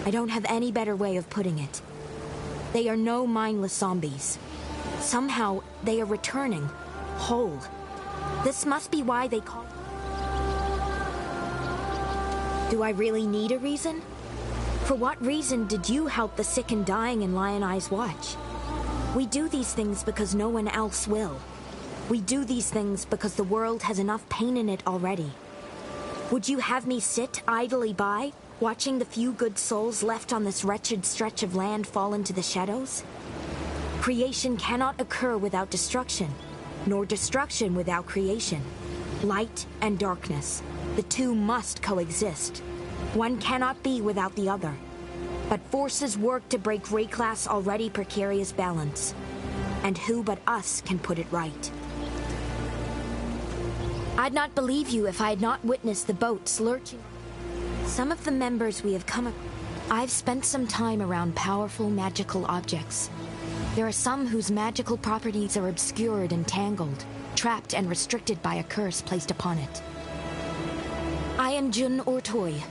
I don't have any better way of putting it. They are no mindless zombies. Somehow, they are returning, whole. This must be why they call... Do I really need a reason? For what reason did you help the sick and dying in Lion Eye's watch? We do these things because no one else will. We do these things because the world has enough pain in it already. Would you have me sit idly by, watching the few good souls left on this wretched stretch of land fall into the shadows? Creation cannot occur without destruction, nor destruction without creation. Light and darkness, the two must coexist. One cannot be without the other. But forces work to break Rayclass' already precarious balance. And who but us can put it right? I'd not believe you if I had not witnessed the boats lurching. Some of the members we have come across. I've spent some time around powerful magical objects. There are some whose magical properties are obscured and tangled, trapped and restricted by a curse placed upon it. I am Jun Ortoy.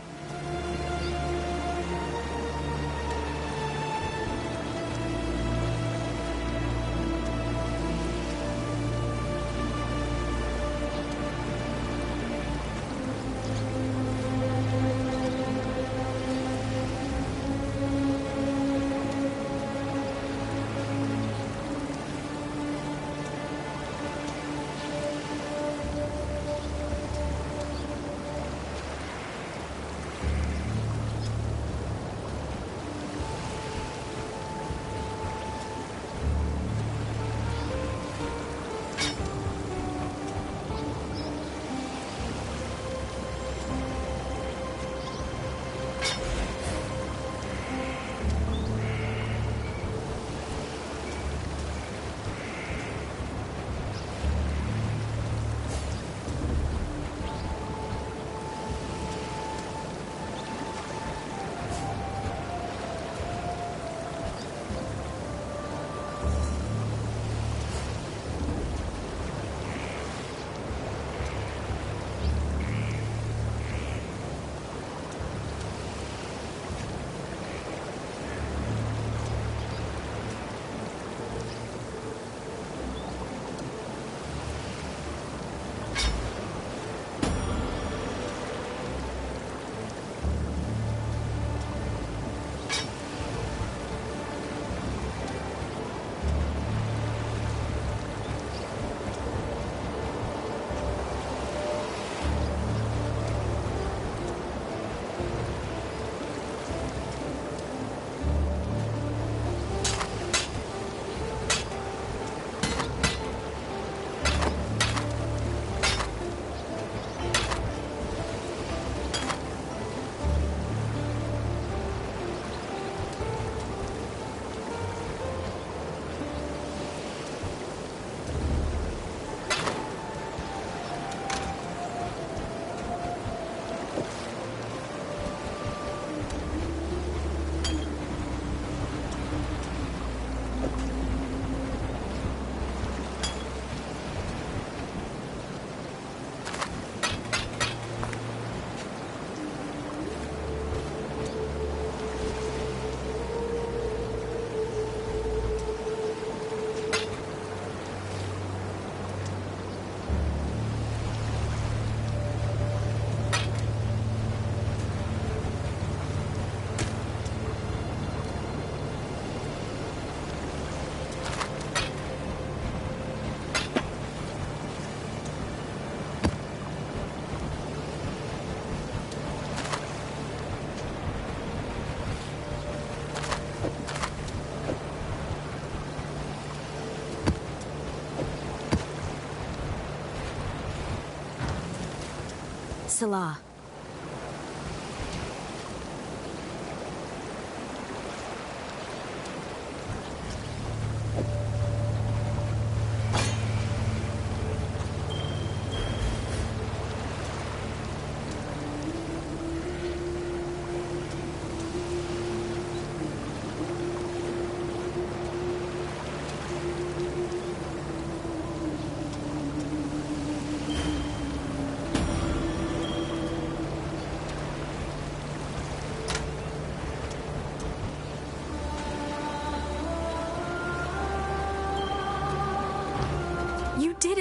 Salah.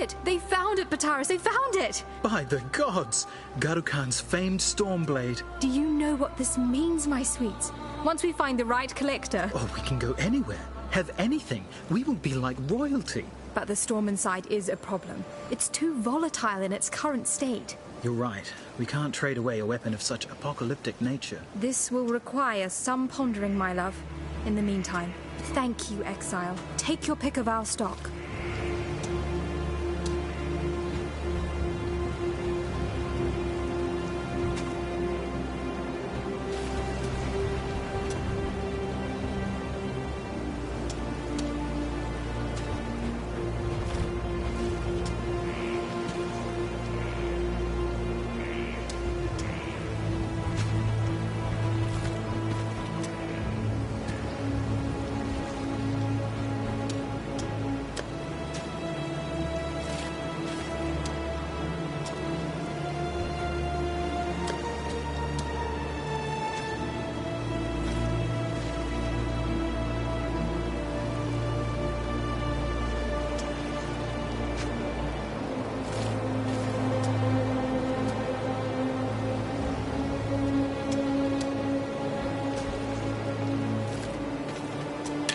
it! They found it, Pataris! They found it! By the gods! Garo-Khan's famed Stormblade. Do you know what this means, my sweets? Once we find the right collector... Oh, we can go anywhere. Have anything. We will be like royalty. But the storm inside is a problem. It's too volatile in its current state. You're right. We can't trade away a weapon of such apocalyptic nature. This will require some pondering, my love. In the meantime, thank you, Exile. Take your pick of our stock.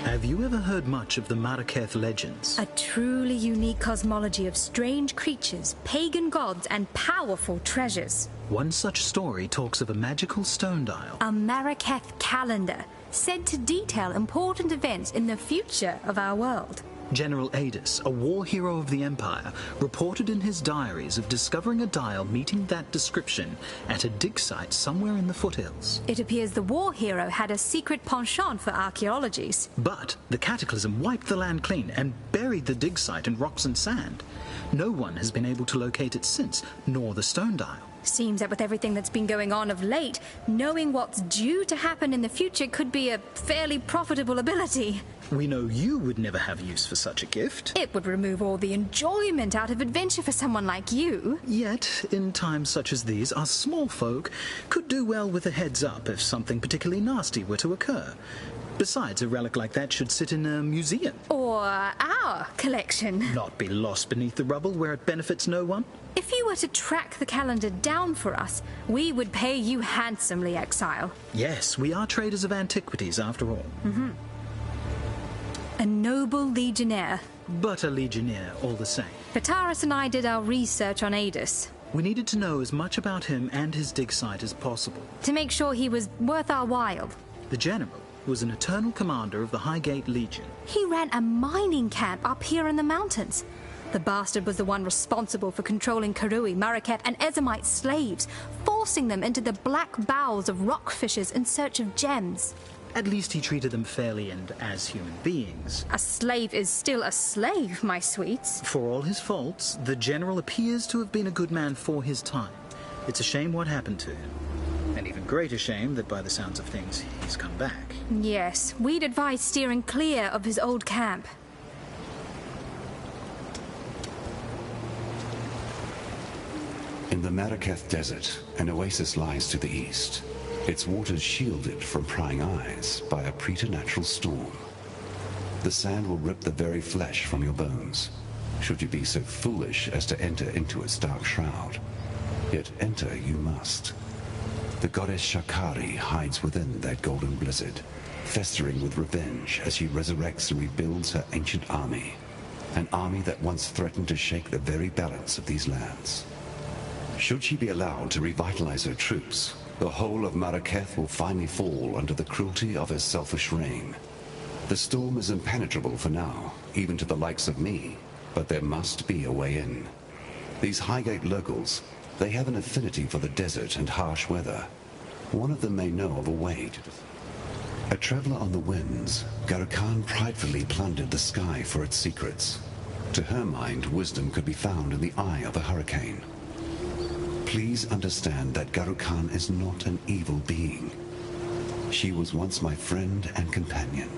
Have you ever heard much of the Maraketh legends? A truly unique cosmology of strange creatures, pagan gods, and powerful treasures. One such story talks of a magical stone dial. A Maraketh calendar, said to detail important events in the future of our world. General Adis, a war hero of the Empire, reported in his diaries of discovering a dial meeting that description at a dig site somewhere in the foothills. It appears the war hero had a secret penchant for archaeologies. But the cataclysm wiped the land clean and buried the dig site in rocks and sand. No one has been able to locate it since, nor the stone dial. Seems that with everything that's been going on of late, knowing what's due to happen in the future could be a fairly profitable ability. We know you would never have use for such a gift. It would remove all the enjoyment out of adventure for someone like you. Yet, in times such as these, us small folk could do well with a heads up if something particularly nasty were to occur. Besides, a relic like that should sit in a museum. Or our collection. Not be lost beneath the rubble where it benefits no one. If you were to track the calendar down for us, we would pay you handsomely, Exile. Yes, we are traders of antiquities after all. Mm-hmm. A noble legionnaire. But a legionnaire all the same. Pataris and I did our research on Adis. We needed to know as much about him and his dig site as possible. To make sure he was worth our while. The general was an eternal commander of the Highgate Legion. He ran a mining camp up here in the mountains. The bastard was the one responsible for controlling Karui, Maraketh, and Ezamite slaves, forcing them into the black bowels of rockfishes in search of gems. At least he treated them fairly and as human beings. A slave is still a slave, my sweets. For all his faults, the general appears to have been a good man for his time. It's a shame what happened to him. An even greater shame that by the sounds of things, he's come back. Yes, we'd advise steering clear of his old camp. In the Maraketh Desert, an oasis lies to the east. Its waters shielded from prying eyes by a preternatural storm. The sand will rip the very flesh from your bones, should you be so foolish as to enter into its dark shroud. Yet enter you must. The goddess Shakari hides within that golden blizzard, festering with revenge as she resurrects and rebuilds her ancient army. An army that once threatened to shake the very balance of these lands. Should she be allowed to revitalize her troops, the whole of Maraketh will finally fall under the cruelty of her selfish reign. The storm is impenetrable for now, even to the likes of me, but there must be a way in. These Highgate locals, they have an affinity for the desert and harsh weather. One of them may know of a way to... A traveler on the winds, Garo-Khan pridefully plundered the sky for its secrets. To her mind, wisdom could be found in the eye of a hurricane. Please understand that Garo-Khan is not an evil being. She was once my friend and companion.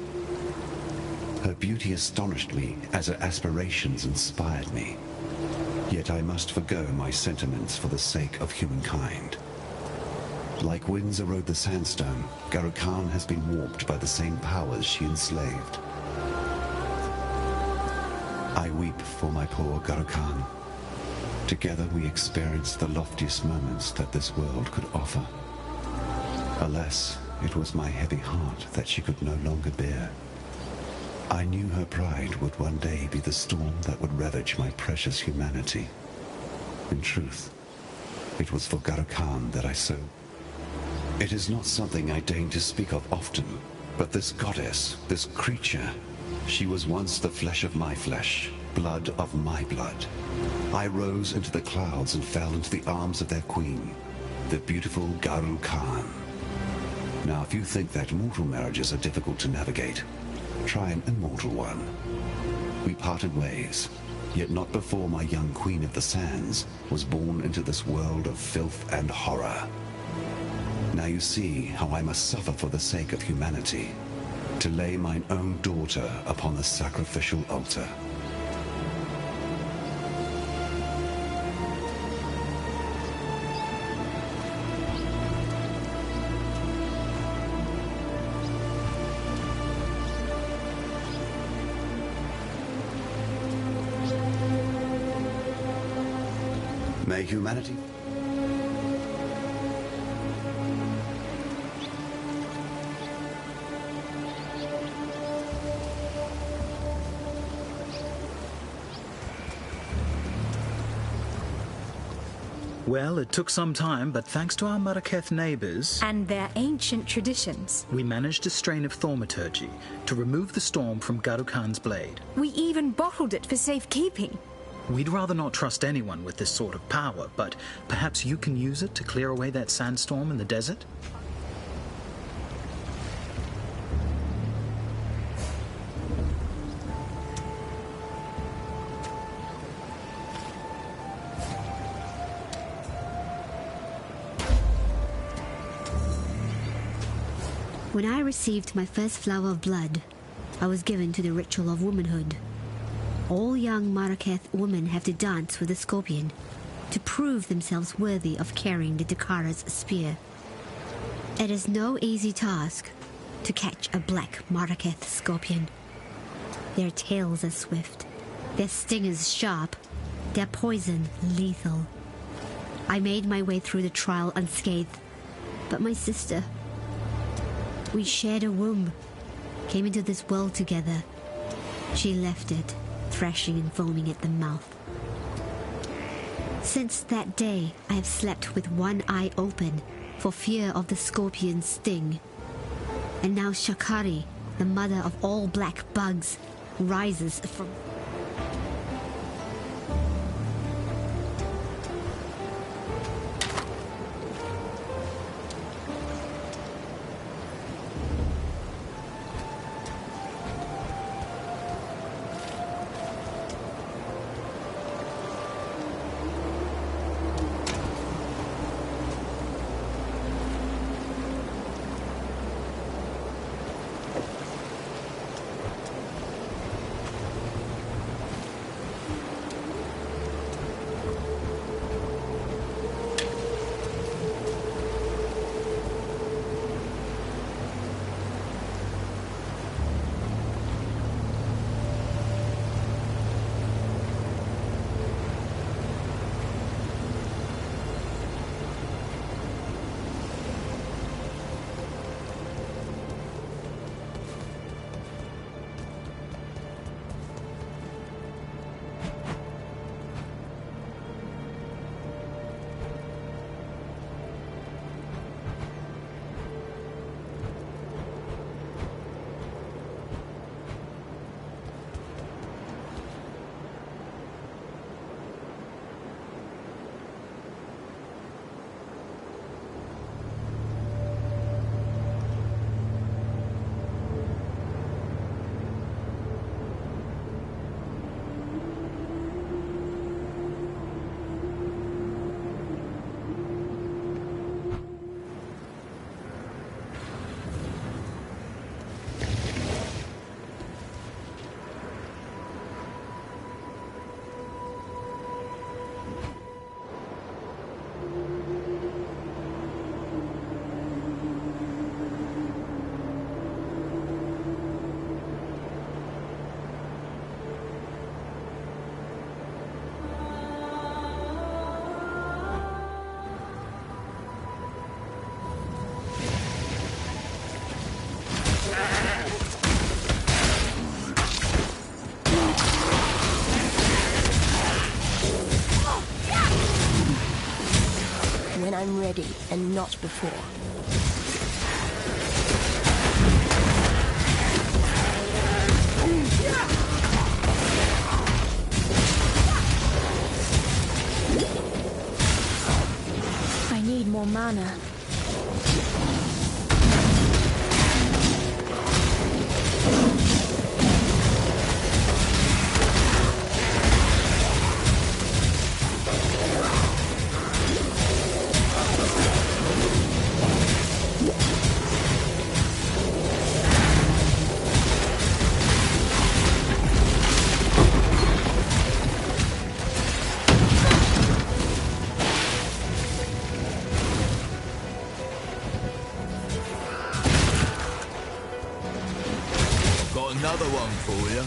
Her beauty astonished me as her aspirations inspired me. Yet I must forgo my sentiments for the sake of humankind. Like winds erode the sandstone, Garo-Khan has been warped by the same powers she enslaved. I weep for my poor Garo-Khan. Together we experienced the loftiest moments that this world could offer. Alas, it was my heavy heart that she could no longer bear. I knew her pride would one day be the storm that would ravage my precious humanity. In truth, it was for Garo-Khan that I sowed. It is not something I deign to speak of often, but this goddess, this creature, she was once the flesh of my flesh, blood of my blood. I rose into the clouds and fell into the arms of their queen, the beautiful Garo-Khan. Now, if you think that mortal marriages are difficult to navigate, try an immortal one. We parted ways, yet not before my young queen of the sands was born into this world of filth and horror. Now you see how I must suffer for the sake of humanity, to lay mine own daughter upon the sacrificial altar. May humanity... Well, it took some time, but thanks to our Maraketh neighbors... And their ancient traditions. We managed a strain of thaumaturgy to remove the storm from Garo-Khan's blade. We even bottled it for safekeeping. We'd rather not trust anyone with this sort of power, but perhaps you can use it to clear away that sandstorm in the desert? When I received my first flower of blood, I was given to the ritual of womanhood. All young Maraketh women have to dance with the scorpion to prove themselves worthy of carrying the Dakara's spear. It is no easy task to catch a black Maraketh scorpion. Their tails are swift, their stingers sharp, their poison lethal. I made my way through the trial unscathed, but my sister... We shared a womb, came into this world together. She left it, thrashing and foaming at the mouth. Since that day, I have slept with one eye open for fear of the scorpion's sting. And now Shakari, the mother of all black bugs, rises from... When I'm ready, and not before. I need more mana. Another one for you.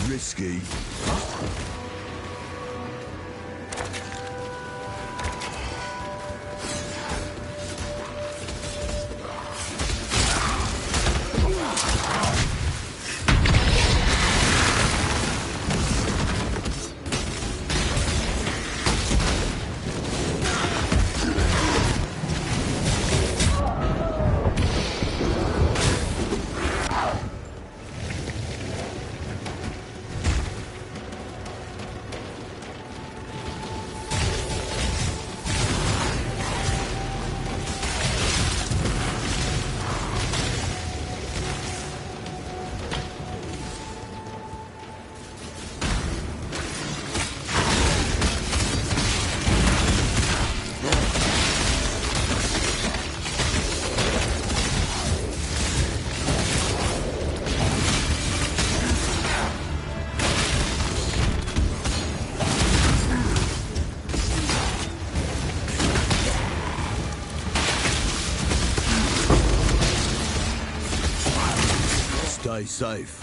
Risky. Stay safe.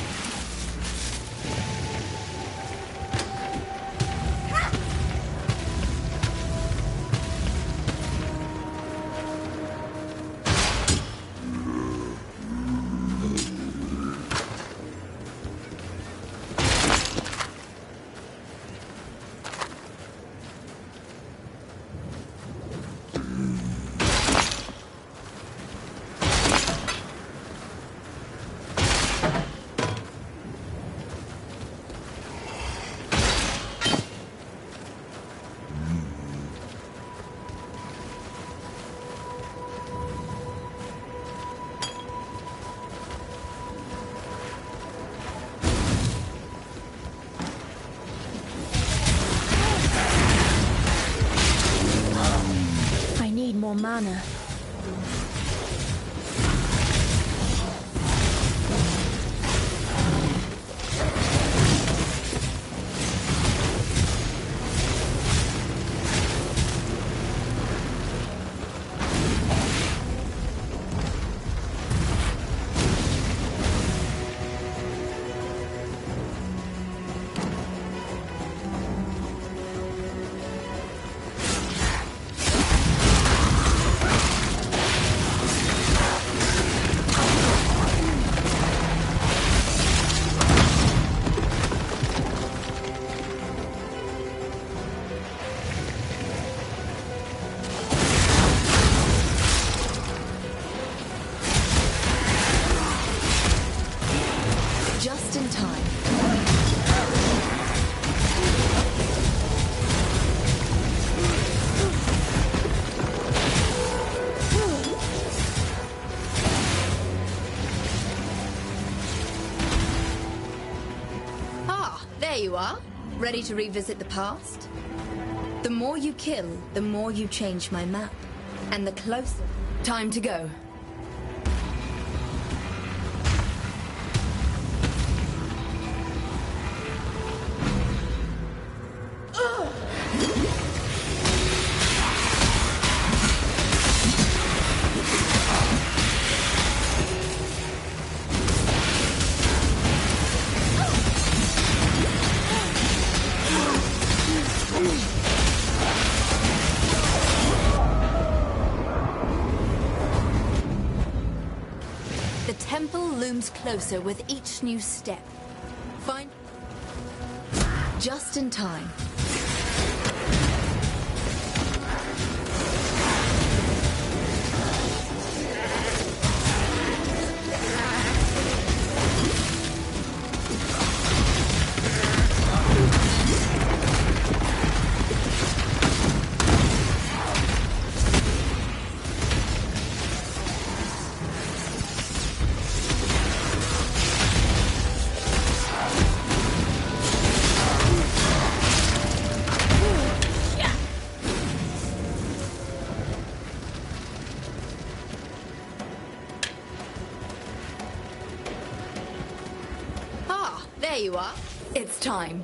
More mana. you are, ready to revisit the past? The more you kill, the more you change my map. And the closer... Time to go. Closer with each new step. Find just in time. There you are. It's time.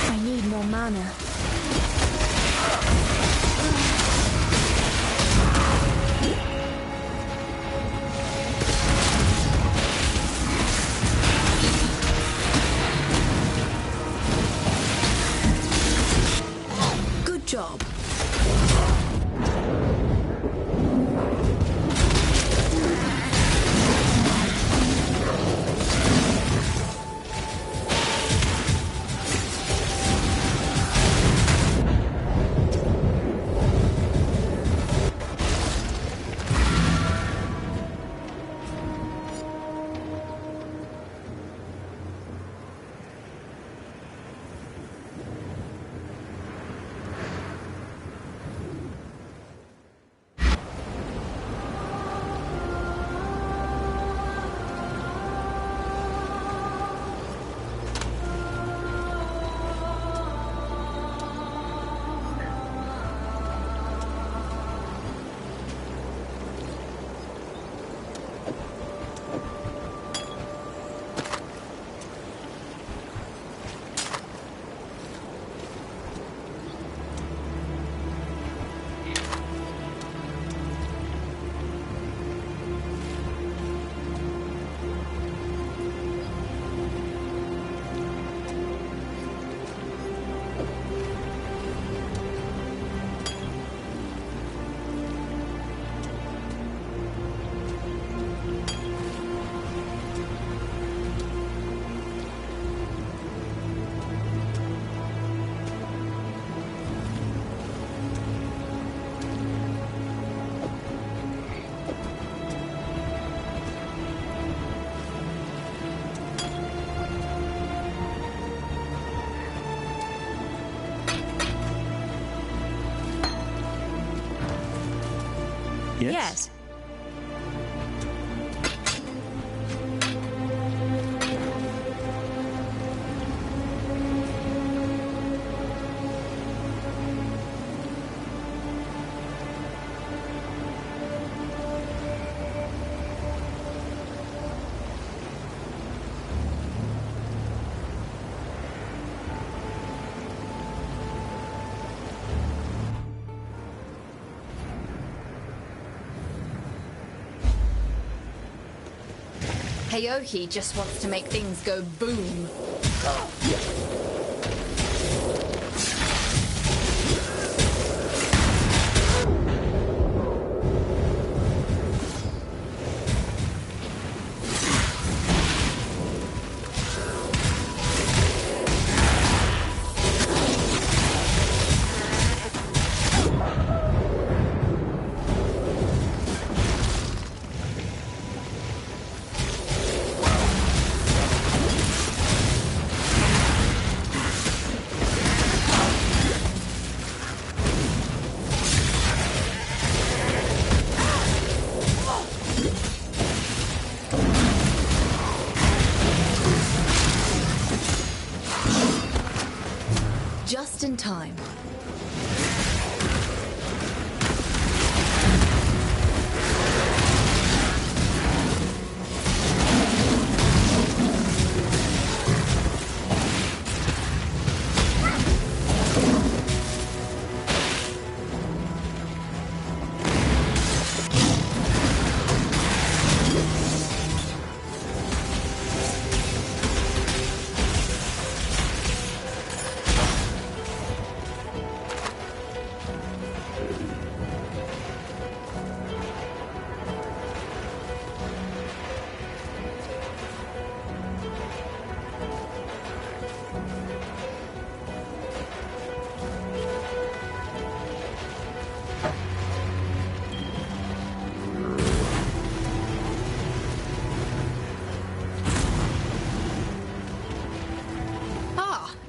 I need more mana. Job. Yes. Hayohi just wants to make things go boom. Just in time.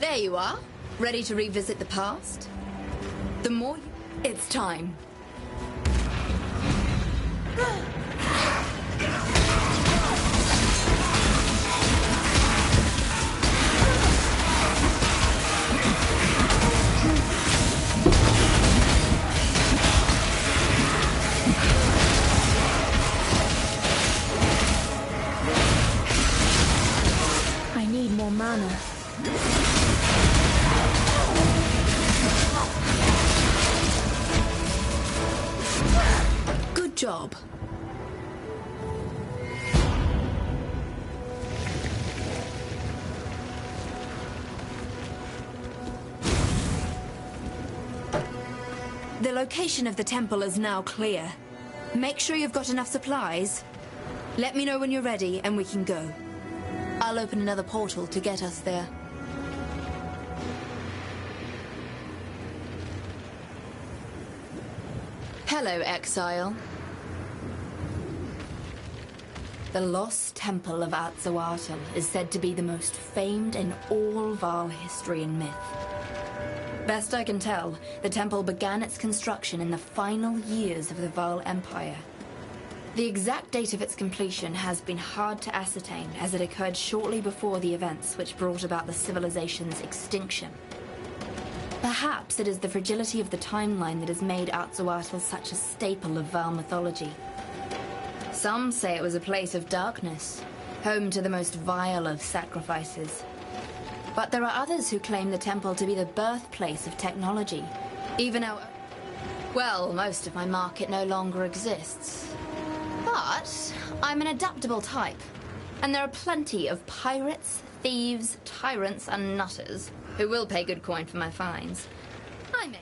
There you are. Ready to revisit the past? The more it's time. I need more mana. Good job. The location of the temple is now clear. Make sure you've got enough supplies. Let me know when you're ready and we can go. I'll open another portal to get us there. Hello, Exile. The lost temple of Atzoatl is said to be the most famed in all Vaal history and myth. Best I can tell, the temple began its construction in the final years of the Vaal Empire. The exact date of its completion has been hard to ascertain, as it occurred shortly before the events which brought about the civilization's extinction. Perhaps it is the fragility of the timeline that has made Atzoatl such a staple of Vaal mythology. Some say it was a place of darkness, home to the most vile of sacrifices. But there are others who claim the temple to be the birthplace of technology, even our... Well, most of my market no longer exists. But I'm an adaptable type, and there are plenty of pirates, thieves, tyrants, and nutters who will pay good coin for my finds. I may.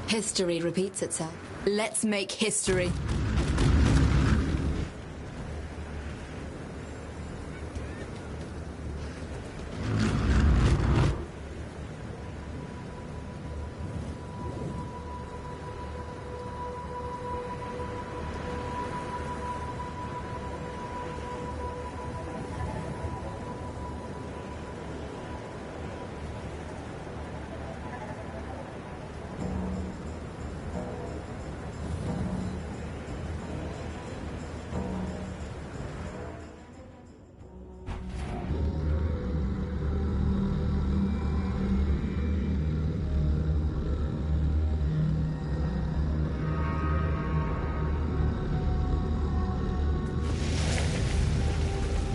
History repeats itself. Let's make history.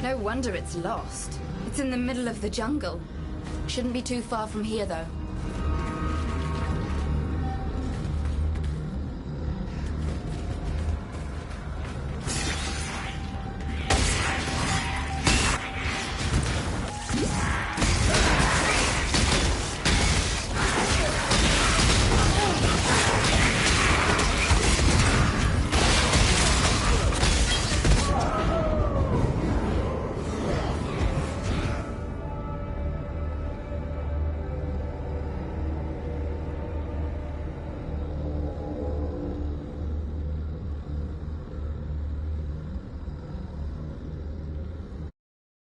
No wonder it's lost. It's in the middle of the jungle. Shouldn't be too far from here, though.